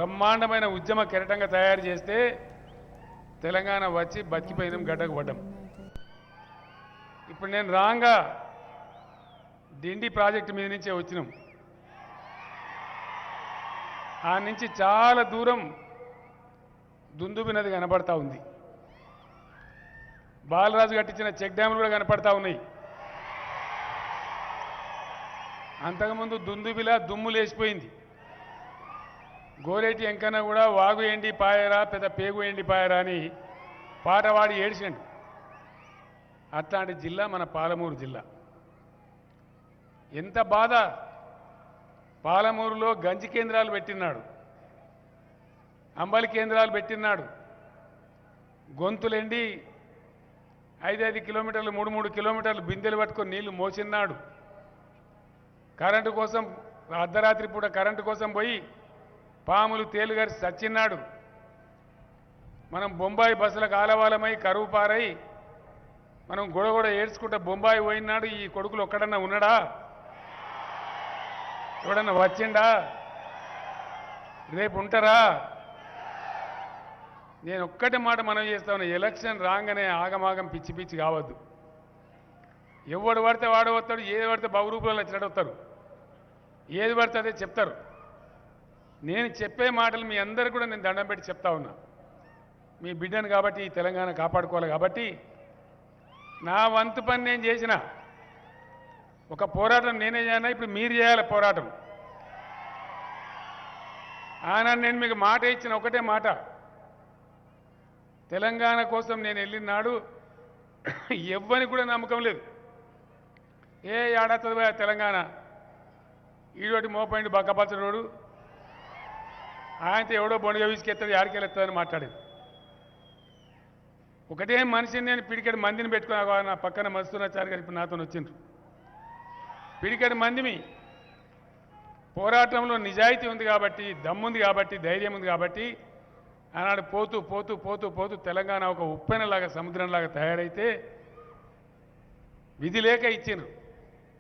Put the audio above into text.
బ్రహ్మాండమైన ఉద్యమ కెరటంగా తయారు చేస్తే తెలంగాణ వచ్చి బతికిపోయినాం, గడ్డకు పడ్డాం. ఇప్పుడు నేను రాంగా డిండి ప్రాజెక్టు మీద నుంచే వచ్చినాం. ఆ నుంచి చాలా దూరం దుందుబి నది కనపడతా ఉంది. బాలరాజు కట్టించిన చెక్ డ్యాములు కూడా కనపడతా ఉన్నాయి. అంతకుముందు దుందుబిలా దుమ్ము లేచిపోయింది. గోరేటి ఎంకన్న కూడా వాగు ఎండి పాయరా పెద్ద పేగు ఎండి పాయరా అని పాట వాడి ఏడిచిండు. అట్లాంటి జిల్లా మన పాలమూరు జిల్లా. ఎంత బాధ! పాలమూరులో గంజి కేంద్రాలు పెట్టినాడు, అంబలి కేంద్రాలు పెట్టినాడు, గొంతులెండి 5-5 కిలోమీటర్లు 3-3 కిలోమీటర్లు బిందెలు పట్టుకొని నీళ్లు మోసినాడు. కరెంటు కోసం అర్ధరాత్రి పూట కరెంటు కోసం పోయి పాములు తేలుగారి చచ్చిన్నాడు. మనం బొంబాయి బస్సులకు ఆలవాలమై కరువు పారై మనం గొడగొడ ఏడ్చుకుంటా బొంబాయి పోయినాడు. ఈ కొడుకులు ఒక్కడన్నా ఉన్నాడా? ఎవడన్నా వచ్చిండా? రేపు ఉంటారా? నేను ఒక్కటే మాట మనం చేస్తా ఉన్నా, ఎలక్షన్ రాగానే ఆగమాగం పిచ్చి పిచ్చి కావద్దు. ఎవడు పడితే వాడు వస్తాడు, ఏది పడితే బహురూపంలో వచ్చినట్టు వస్తారు, ఏది పడితే అదే చెప్తారు. నేను చెప్పే మాటలు మీ అందరు కూడా నేను దండం పెట్టి చెప్తా ఉన్నా. మీ బిడ్డను కాబట్టి ఈ తెలంగాణ కాపాడుకోవాలి కాబట్టి నా వంతు పని నేను చేసిన. ఒక పోరాటం నేనే చేయనా, ఇప్పుడు మీరు చేయాలి పోరాటం. ఆనాడు నేను మీకు మాట ఇచ్చిన ఒకటే మాట, తెలంగాణ కోసం నేను వెళ్ళిన నాడు ఎవ్వరికి కూడా నమ్మకం లేదు. ఏ ఏడాది తెలంగాణ ఈడోటి మోపండి బక్కపచ్చడోడు, ఆయనతో ఎవడో బొండగా విసికెత్తాడు, యాడికెళ్ళెత్తాడని మాట్లాడేది. ఒకటే మనిషిని నేను పిడికెడు మందిని పెట్టుకున్నా. నా పక్కన మస్తున్నాచారి గారు ఇప్పుడు నాతో వచ్చిండ్రు. పిడికెడు మందిమి పోరాటంలో నిజాయితీ ఉంది కాబట్టి, దమ్ముంది కాబట్టి, ధైర్యం ఉంది కాబట్టి ఆనాడు పోతూ పోతూ పోతూ పోతూ తెలంగాణ ఒక ఉప్పెనలాగా సముద్రంలాగా తయారైతే విధి లేక ఇచ్చిండ్రు.